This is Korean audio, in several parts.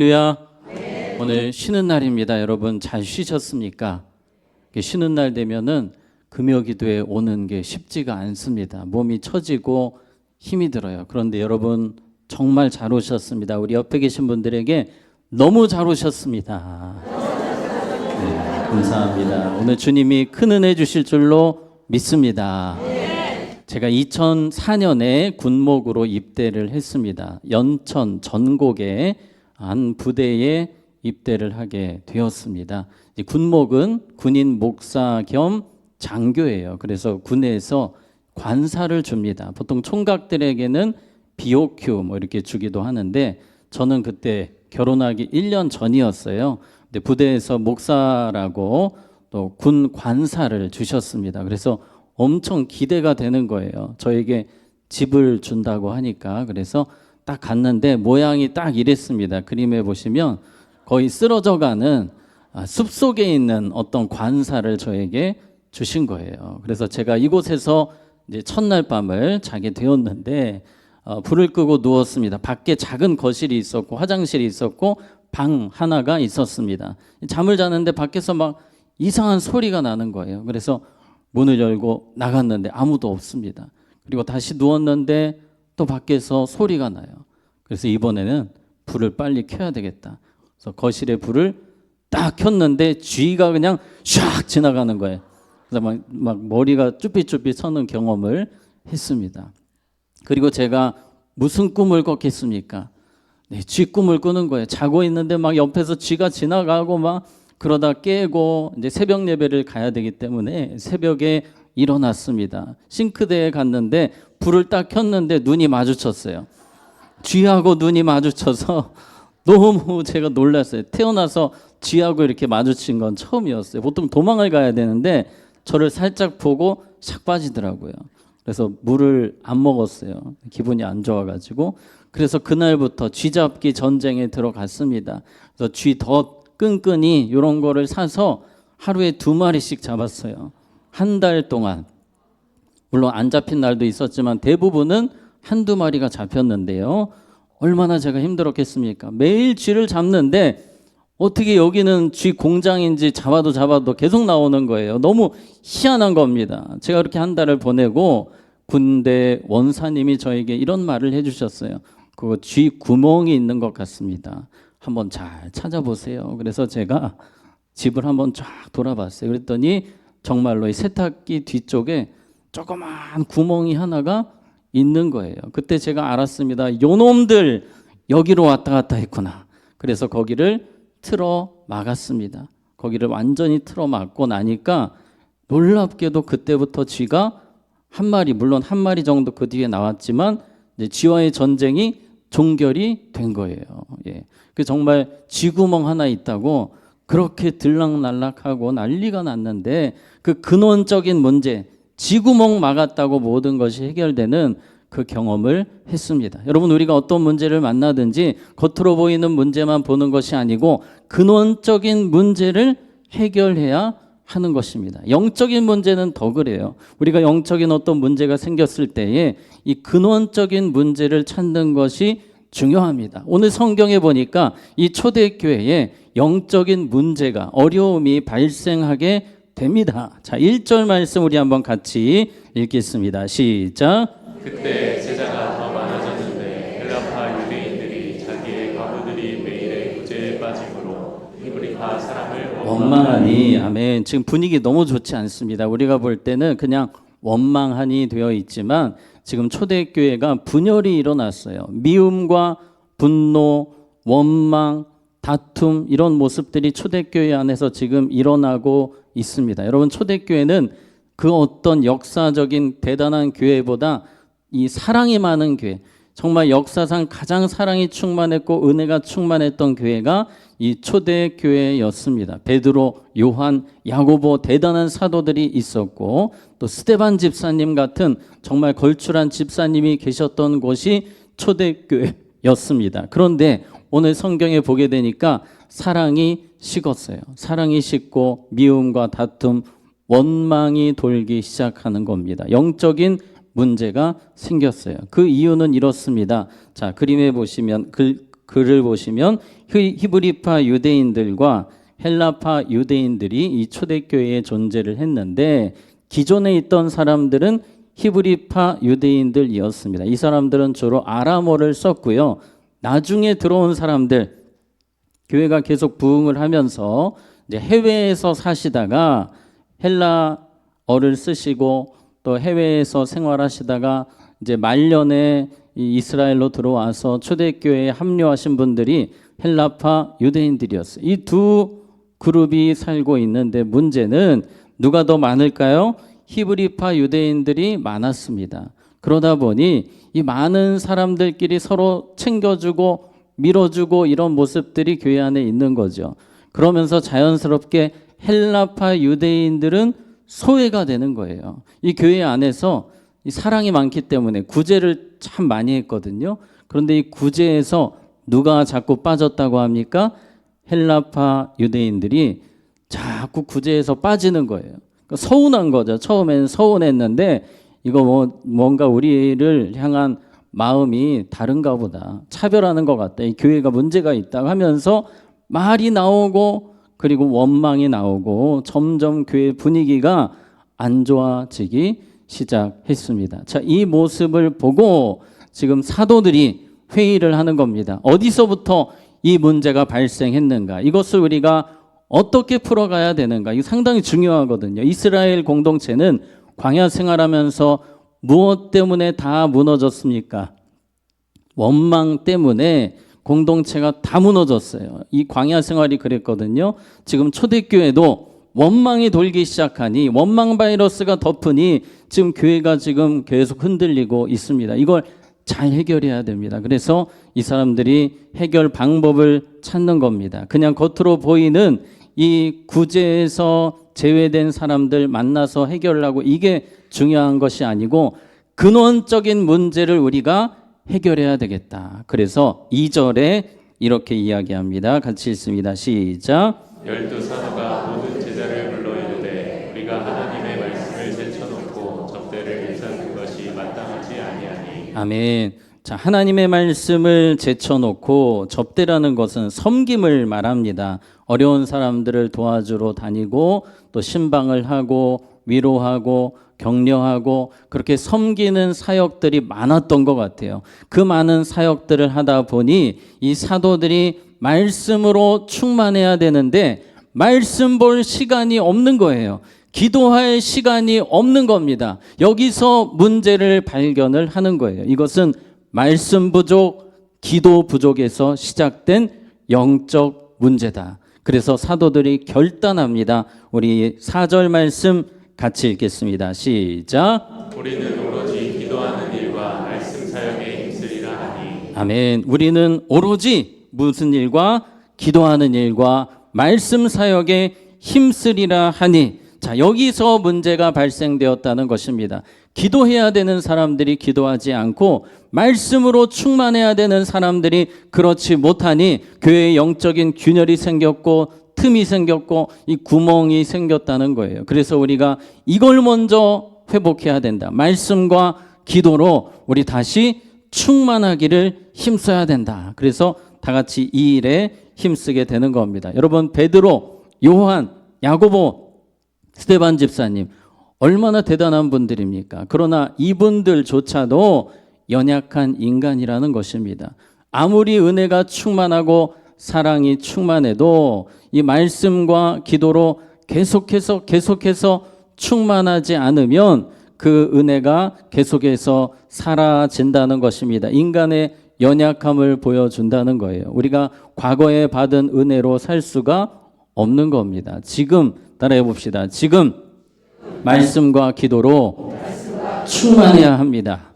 할렐루야. 오늘 쉬는 날입니다. 여러분 잘 쉬셨습니까? 쉬는 날 되면은 금요기도에 오는 게 쉽지가 않습니다. 몸이 처지고 힘이 들어요. 그런데 여러분 정말 잘 오셨습니다. 우리 옆에 계신 분들에게 너무 잘 오셨습니다. 네, 감사합니다. 오늘 주님이 큰 은혜 주실 줄로 믿습니다. 제가 2004년에 군목으로 입대를 했습니다. 연천 전곡에 한 부대에 입대를 하게 되었습니다. 군목은 군인 목사 겸 장교예요. 그래서 군에서 관사를 줍니다. 보통 총각들에게는 BOQ 뭐 이렇게 주기도 하는데 저는 그때 결혼하기 1년 전이었어요. 근데 부대에서 목사라고 또 군 관사를 주셨습니다. 그래서 엄청 기대가 되는 거예요. 저에게 집을 준다고 하니까. 그래서 딱 갔는데 모양이 딱 이랬습니다. 그림에 보시면 거의 쓰러져가는 숲속에 있는 어떤 관사를 저에게 주신 거예요. 그래서 제가 이곳에서 이제 첫날 밤을 자게 되었는데 불을 끄고 누웠습니다. 밖에 작은 거실이 있었고 화장실이 있었고 방 하나가 있었습니다. 잠을 자는데 밖에서 막 이상한 소리가 나는 거예요. 그래서 문을 열고 나갔는데 아무도 없습니다. 그리고 다시 누웠는데 또 밖에서 소리가 나요. 그래서 이번에는 불을 빨리 켜야 되겠다. 그래서 거실에 불을 딱 켰는데 쥐가 그냥 샥 지나가는 거예요. 그래서 막 머리가 쭈삣쭈삣 서는 경험을 했습니다. 그리고 제가 무슨 꿈을 꿨겠습니까? 네, 쥐 꿈을 꾸는 거예요. 자고 있는데 막 옆에서 쥐가 지나가고 막 그러다 깨고 이제 새벽 예배를 가야 되기 때문에 새벽에 일어났습니다. 싱크대에 갔는데 불을 딱 켰는데 눈이 마주쳤어요. 쥐하고 눈이 마주쳐서 너무 제가 놀랐어요. 태어나서 쥐하고 이렇게 마주친 건 처음이었어요. 보통 도망을 가야 되는데 저를 살짝 보고 샥 빠지더라고요. 그래서 물을 안 먹었어요. 기분이 안 좋아가지고. 그래서 그날부터 쥐 잡기 전쟁에 들어갔습니다. 그래서 쥐 덫 끈끈이 이런 거를 사서 하루에 2마리씩 잡았어요. 한 달 동안. 물론 안 잡힌 날도 있었지만 대부분은 한두 마리가 잡혔는데요. 얼마나 제가 힘들었겠습니까? 매일 쥐를 잡는데 어떻게 여기는 쥐 공장인지 잡아도 계속 나오는 거예요. 너무 희한한 겁니다. 제가 그렇게 한 달을 보내고 군대 원사님이 저에게 이런 말을 해주셨어요. 그거 쥐 구멍이 있는 것 같습니다. 한번 잘 찾아보세요. 그래서 제가 집을 한번 쫙 돌아봤어요. 그랬더니 정말로 이 세탁기 뒤쪽에 조그만 구멍이 하나가 있는 거예요. 그때 제가 알았습니다. 요놈들 여기로 왔다 갔다 했구나. 그래서 거기를 틀어 막았습니다. 거기를 완전히 틀어 막고 나니까 놀랍게도 그때부터 쥐가 한 마리, 물론 한 마리 정도 그 뒤에 나왔지만 이제 쥐와의 전쟁이 종결이 된 거예요. 예. 그 정말 쥐구멍 하나 있다고 그렇게 들락날락하고 난리가 났는데 그 근원적인 문제, 쥐구멍 막았다고 모든 것이 해결되는 그 경험을 했습니다. 여러분 우리가 어떤 문제를 만나든지 겉으로 보이는 문제만 보는 것이 아니고 근원적인 문제를 해결해야 하는 것입니다. 영적인 문제는 더 그래요. 우리가 영적인 어떤 문제가 생겼을 때에 이 근원적인 문제를 찾는 것이 중요합니다. 오늘 성경에 보니까 이 초대교회에 영적인 문제가 어려움이 발생하게 됩니다. 자, 1절 말씀 우리 한번 같이 읽겠습니다. 시작. 그때 제자가 더 많아졌는데 헬라파 유대인들이 자기의 과부들이 매일의 구제에 빠짐으로 히브리파 사람을 원망하니. 아멘. 지금 분위기 너무 좋지 않습니다. 우리가 볼 때는 그냥 원망하니 되어 있지만 지금 초대교회가 분열이 일어났어요. 미움과 분노, 원망, 다툼 이런 모습들이 초대교회 안에서 지금 일어나고 있습니다. 여러분 초대교회는 그 어떤 역사적인 대단한 교회보다 이 사랑이 많은 교회, 정말 역사상 가장 사랑이 충만했고 은혜가 충만했던 교회가 이 초대교회였습니다. 베드로, 요한, 야고보 대단한 사도들이 있었고 또 스데반 집사님 같은 정말 걸출한 집사님이 계셨던 곳이 초대교회였습니다. 그런데 오늘 성경에 보게 되니까 사랑이 식었어요. 사랑이 식고 미움과 다툼, 원망이 돌기 시작하는 겁니다. 영적인 문제가 생겼어요. 그 이유는 이렇습니다. 자, 그림에 보시면 글을 보시면 히브리파 유대인들과 헬라파 유대인들이 이 초대교회에 존재를 했는데 기존에 있던 사람들은 히브리파 유대인들이었습니다. 이 사람들은 주로 아람어를 썼고요. 나중에 들어온 사람들, 교회가 계속 부흥을 하면서 이제 해외에서 사시다가 헬라어를 쓰시고 또 해외에서 생활하시다가 이제 말년에 이 이스라엘로 들어와서 초대교회에 합류하신 분들이 헬라파 유대인들이었어요. 이 두 그룹이 살고 있는데 문제는 누가 더 많을까요? 히브리파 유대인들이 많았습니다. 그러다 보니 이 많은 사람들끼리 서로 챙겨주고 밀어주고 이런 모습들이 교회 안에 있는 거죠. 그러면서 자연스럽게 헬라파 유대인들은 소외가 되는 거예요. 이 교회 안에서 이 사랑이 많기 때문에 구제를 참 많이 했거든요. 그런데 이 구제에서 누가 자꾸 빠졌다고 합니까? 헬라파 유대인들이 자꾸 구제에서 빠지는 거예요. 그러니까 서운한 거죠. 처음에는 서운했는데 이거 뭔가 우리를 향한 마음이 다른가 보다. 차별하는 것 같다. 이 교회가 문제가 있다 하면서 말이 나오고 그리고 원망이 나오고 점점 교회 분위기가 안 좋아지기 시작했습니다. 자, 이 모습을 보고 지금 사도들이 회의를 하는 겁니다. 어디서부터 이 문제가 발생했는가? 이것을 우리가 어떻게 풀어가야 되는가? 이거 상당히 중요하거든요. 이스라엘 공동체는 광야 생활하면서 무엇 때문에 다 무너졌습니까? 원망 때문에 공동체가 다 무너졌어요. 이 광야 생활이 그랬거든요. 지금 초대교회도 원망이 돌기 시작하니 원망 바이러스가 덮으니 지금 교회가 지금 계속 흔들리고 있습니다. 이걸 잘 해결해야 됩니다. 그래서 이 사람들이 해결 방법을 찾는 겁니다. 그냥 겉으로 보이는 이 구제에서 제외된 사람들 만나서 해결하고 이게 중요한 것이 아니고 근원적인 문제를 우리가 해결해야 되겠다. 그래서 2절에 이렇게 이야기합니다. 같이 읽습니다. 시작. 12사도가 모든 제자를 불러 이르되 우리가 하나님의 말씀을 제쳐놓고 접대를 일삼는 것이 마땅하지 아니하니. 아멘. 자, 하나님의 말씀을 제쳐놓고 접대라는 것은 섬김을 말합니다. 어려운 사람들을 도와주러 다니고 또 신방을 하고 위로하고 격려하고 그렇게 섬기는 사역들이 많았던 것 같아요. 그 많은 사역들을 하다 보니 이 사도들이 말씀으로 충만해야 되는데 말씀 볼 시간이 없는 거예요. 기도할 시간이 없는 겁니다. 여기서 문제를 발견을 하는 거예요. 이것은 말씀 부족, 기도 부족에서 시작된 영적 문제다. 그래서 사도들이 결단합니다. 우리 4절 말씀 같이 읽겠습니다. 시작. 우리는 오로지 기도하는 일과 말씀 사역에 힘쓰리라 하니. 아멘. 우리는 오로지 무슨 일과 기도하는 일과 말씀 사역에 힘쓰리라 하니. 자, 여기서 문제가 발생되었다는 것입니다. 기도해야 되는 사람들이 기도하지 않고 말씀으로 충만해야 되는 사람들이 그렇지 못하니 교회에 영적인 균열이 생겼고 틈이 생겼고 이 구멍이 생겼다는 거예요. 그래서 우리가 이걸 먼저 회복해야 된다. 말씀과 기도로 우리 다시 충만하기를 힘써야 된다. 그래서 다 같이 이 일에 힘쓰게 되는 겁니다. 여러분, 베드로, 요한, 야고보, 스데반 집사님 얼마나 대단한 분들입니까? 그러나 이분들조차도 연약한 인간이라는 것입니다. 아무리 은혜가 충만하고 사랑이 충만해도 이 말씀과 기도로 계속해서 충만하지 않으면 그 은혜가 계속해서 사라진다는 것입니다. 인간의 연약함을 보여준다는 거예요. 우리가 과거에 받은 은혜로 살 수가 없는 겁니다. 지금 따라해 봅시다. 지금 말씀과 기도로 충만해야 합니다.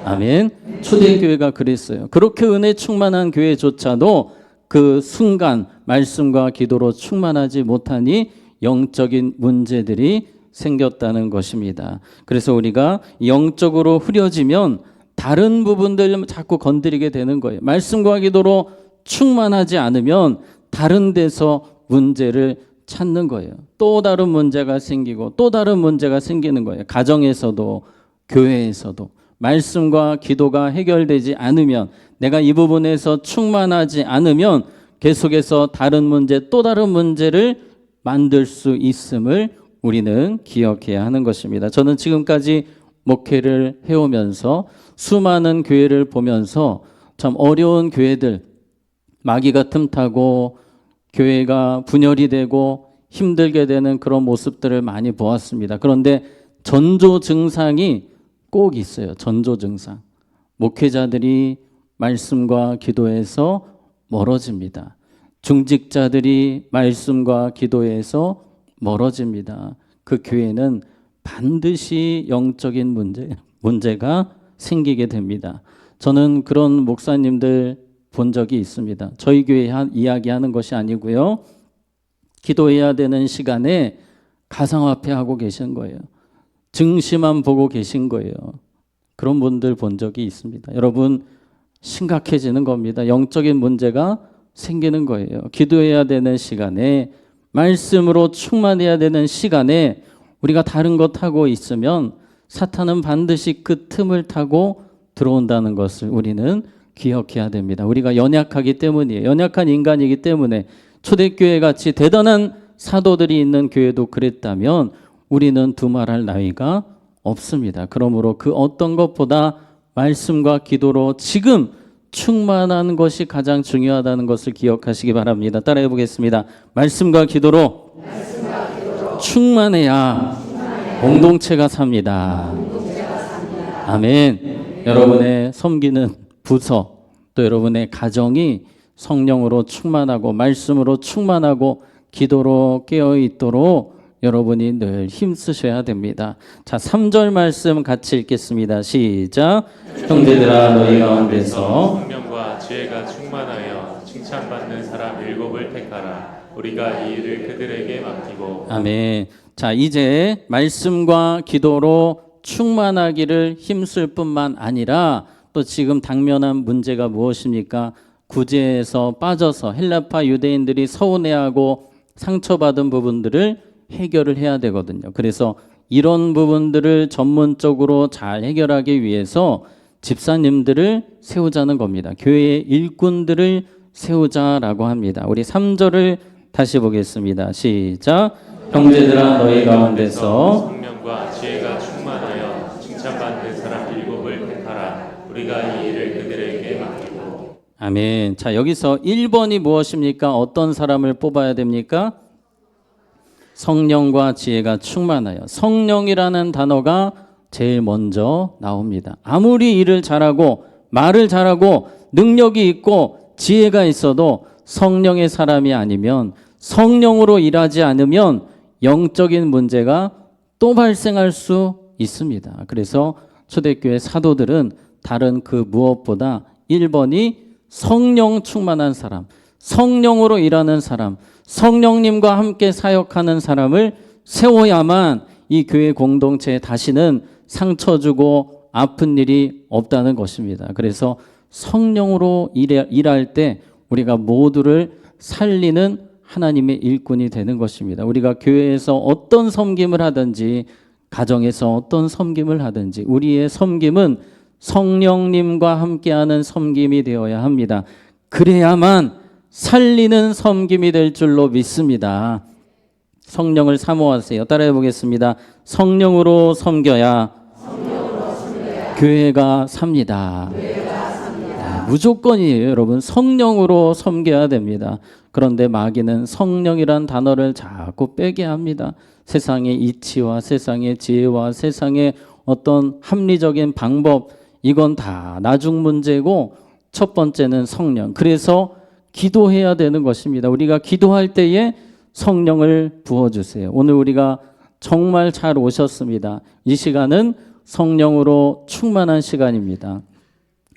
아멘. 초대교회가 그랬어요. 그렇게 은혜 충만한 교회조차도 그 순간 말씀과 기도로 충만하지 못하니 영적인 문제들이 생겼다는 것입니다. 그래서 우리가 영적으로 흐려지면 다른 부분들 자꾸 건드리게 되는 거예요. 말씀과 기도로 충만하지 않으면 다른 데서 문제를 찾는 거예요. 또 다른 문제가 생기고 또 다른 문제가 생기는 거예요. 가정에서도 교회에서도 말씀과 기도가 해결되지 않으면, 내가 이 부분에서 충만하지 않으면 계속해서 다른 문제, 또 다른 문제를 만들 수 있음을 우리는 기억해야 하는 것입니다. 저는 지금까지 목회를 해오면서 수많은 교회를 보면서 참 어려운 교회들, 마귀가 틈타고 교회가 분열이 되고 힘들게 되는 그런 모습들을 많이 보았습니다. 그런데 전조 증상이 꼭 있어요. 전조 증상. 목회자들이 말씀과 기도에서 멀어집니다. 중직자들이 말씀과 기도에서 멀어집니다. 그 교회는 반드시 영적인 문제가 생기게 됩니다. 저는 그런 목사님들 본 적이 있습니다. 저희 교회 이야기하는 것이 아니고요. 기도해야 되는 시간에 가상화폐 하고 계신 거예요. 증시만 보고 계신 거예요. 그런 분들 본 적이 있습니다. 여러분, 심각해지는 겁니다. 영적인 문제가 생기는 거예요. 기도해야 되는 시간에, 말씀으로 충만해야 되는 시간에 우리가 다른 것 하고 있으면 사탄은 반드시 그 틈을 타고 들어온다는 것을 우리는 기억해야 됩니다. 우리가 연약하기 때문이에요. 연약한 인간이기 때문에. 초대교회 같이 대단한 사도들이 있는 교회도 그랬다면 우리는 두말할 나위가 없습니다. 그러므로 그 어떤 것보다 말씀과 기도로 지금 충만한 것이 가장 중요하다는 것을 기억하시기 바랍니다. 따라해 보겠습니다. 말씀과 기도로 충만해야 공동체가 삽니다. 아멘. 여러분의 섬기는 부서, 또 여러분의 가정이 성령으로 충만하고 말씀으로 충만하고 기도로 깨어 있도록 여러분이 늘 힘쓰셔야 됩니다. 자, 3절 말씀 같이 읽겠습니다. 시작. 형제들아, 너희 가운데서 성령과 지혜가 충만하여 칭찬받는 사람 7을 택하라. 우리가 이 일을 그들에게 맡기고. 아멘. 자, 이제 말씀과 기도로 충만하기를 힘쓸 뿐만 아니라 또 지금 당면한 문제가 무엇입니까? 구제에서 빠져서 헬라파 유대인들이 서운해하고 상처받은 부분들을 해결을 해야 되거든요. 그래서 이런 부분들을 전문적으로 잘 해결하기 위해서 집사님들을 세우자는 겁니다. 교회의 일꾼들을 세우자라고 합니다. 우리 3절을 다시 보겠습니다. 시작. 형제들아, 너희 가운데서 성령과 지혜가 충만하여 칭찬받는 사람 7을 택하라. 우리가 이 일을 그들에게 맡기고. 아멘. 자, 여기서 1번이 무엇입니까? 어떤 사람을 뽑아야 됩니까? 성령과 지혜가 충만하여. 성령이라는 단어가 제일 먼저 나옵니다. 아무리 일을 잘하고 말을 잘하고 능력이 있고 지혜가 있어도 성령의 사람이 아니면, 성령으로 일하지 않으면 영적인 문제가 또 발생할 수 있습니다. 그래서 초대교회 사도들은 다른 그 무엇보다 1번이 성령 충만한 사람, 성령으로 일하는 사람, 성령님과 함께 사역하는 사람을 세워야만 이 교회 공동체에 다시는 상처 주고 아픈 일이 없다는 것입니다. 그래서 성령으로 일할 때 우리가 모두를 살리는 하나님의 일꾼이 되는 것입니다. 우리가 교회에서 어떤 섬김을 하든지, 가정에서 어떤 섬김을 하든지 우리의 섬김은 성령님과 함께하는 섬김이 되어야 합니다. 그래야만 살리는 섬김이 될 줄로 믿습니다. 성령을 사모하세요. 따라해 보겠습니다. 성령으로 섬겨야 교회가 삽니다. 무조건이에요, 여러분. 성령으로 섬겨야 됩니다. 그런데 마귀는 성령이란 단어를 자꾸 빼게 합니다. 세상의 이치와 세상의 지혜와 세상의 어떤 합리적인 방법, 이건 다 나중 문제고 첫 번째는 성령. 그래서 기도해야 되는 것입니다. 우리가 기도할 때에 성령을 부어주세요. 오늘 우리가 정말 잘 오셨습니다. 이 시간은 성령으로 충만한 시간입니다.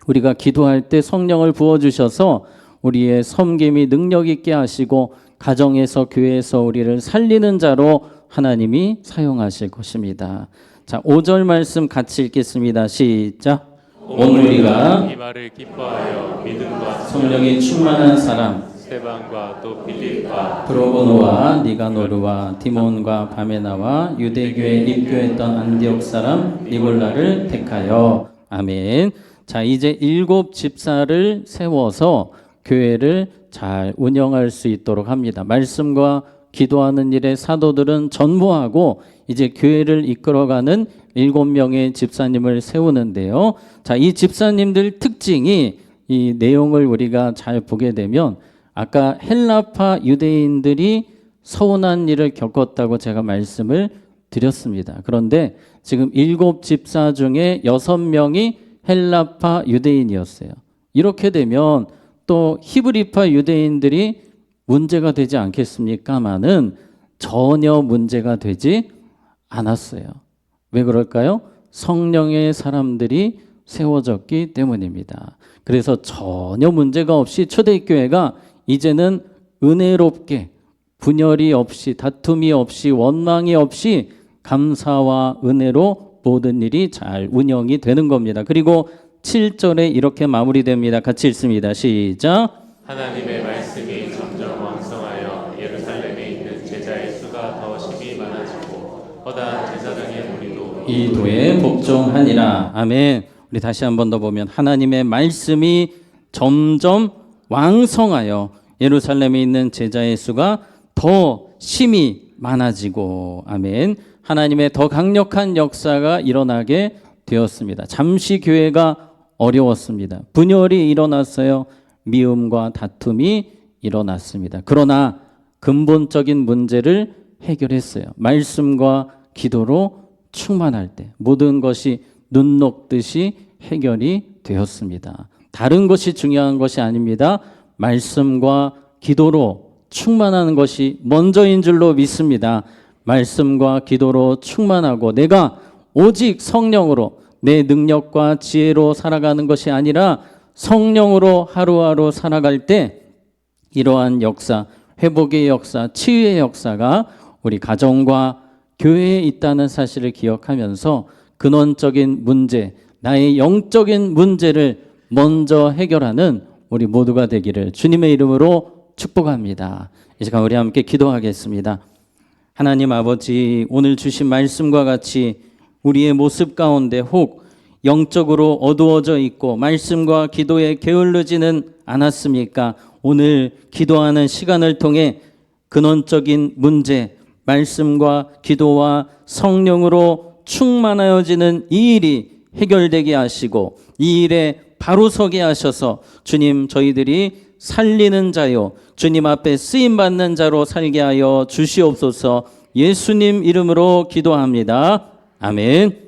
우리가 기도할 때 성령을 부어주셔서 우리의 섬김이 능력 있게 하시고 가정에서 교회에서 우리를 살리는 자로 하나님이 사용하실 것입니다. 자, 5절 말씀 같이 읽겠습니다. 시작. 오늘 우리가 이 말을 기뻐하여 믿음과 성령이 충만한 사람 스데반과 또 빌립과 프로보노와 니가노르와 디몬과 바메나와 유대교에 입교했던 안디옥 사람 니골라를 택하여. 아멘. 자, 이제 7 집사를 세워서 교회를 잘 운영할 수 있도록 합니다. 말씀과 기도하는 일에 사도들은 전무하고 이제 교회를 이끌어가는 7명의 집사님을 세우는데요. 자, 이 집사님들 특징이 이 내용을 우리가 잘 보게 되면 아까 헬라파 유대인들이 서운한 일을 겪었다고 제가 말씀을 드렸습니다. 그런데 지금 7 집사 중에 6명이 헬라파 유대인이었어요. 이렇게 되면 또 히브리파 유대인들이 문제가 되지 않겠습니까마는 전혀 문제가 되지 않았어요. 왜 그럴까요? 성령의 사람들이 세워졌기 때문입니다. 그래서 전혀 문제가 없이 초대교회가 이제는 은혜롭게 분열이 없이 다툼이 없이 원망이 없이 감사와 은혜로 모든 일이 잘 운영이 되는 겁니다. 그리고 7절에 이렇게 마무리됩니다. 같이 읽습니다. 시작. 하나님의 말씀이 점점 왕성하여 예루살렘에 있는 제자의 수가 더 심히 많아지고 허다한 제사장의 무리도 이 도에 복종하니라. 아멘. 우리 다시 한 번 더 보면 하나님의 말씀이 점점 왕성하여 예루살렘에 있는 제자의 수가 더 심히 많아지고 아멘. 하나님의 더 강력한 역사가 일어나게 되었습니다. 잠시 교회가 어려웠습니다. 분열이 일어났어요. 미움과 다툼이 일어났습니다. 그러나 근본적인 문제를 해결했어요. 말씀과 기도로 충만할 때 모든 것이 눈 녹듯이 해결이 되었습니다. 다른 것이 중요한 것이 아닙니다. 말씀과 기도로 충만하는 것이 먼저인 줄로 믿습니다. 말씀과 기도로 충만하고 내가 오직 성령으로 내 능력과 지혜로 살아가는 것이 아니라 성령으로 하루하루 살아갈 때 이러한 역사, 회복의 역사, 치유의 역사가 우리 가정과 교회에 있다는 사실을 기억하면서 근원적인 문제, 나의 영적인 문제를 먼저 해결하는 우리 모두가 되기를 주님의 이름으로 축복합니다. 이 시간 우리 함께 기도하겠습니다. 하나님 아버지, 오늘 주신 말씀과 같이 우리의 모습 가운데 혹 영적으로 어두워져 있고 말씀과 기도에 게을르지는 않았습니까? 오늘 기도하는 시간을 통해 근원적인 문제, 말씀과 기도와 성령으로 충만하여지는 이 일이 해결되게 하시고 이 일에 바로 서게 하셔서 주님 저희들이 살리는 자요 주님 앞에 쓰임받는 자로 살게 하여 주시옵소서. 예수님 이름으로 기도합니다. 아멘.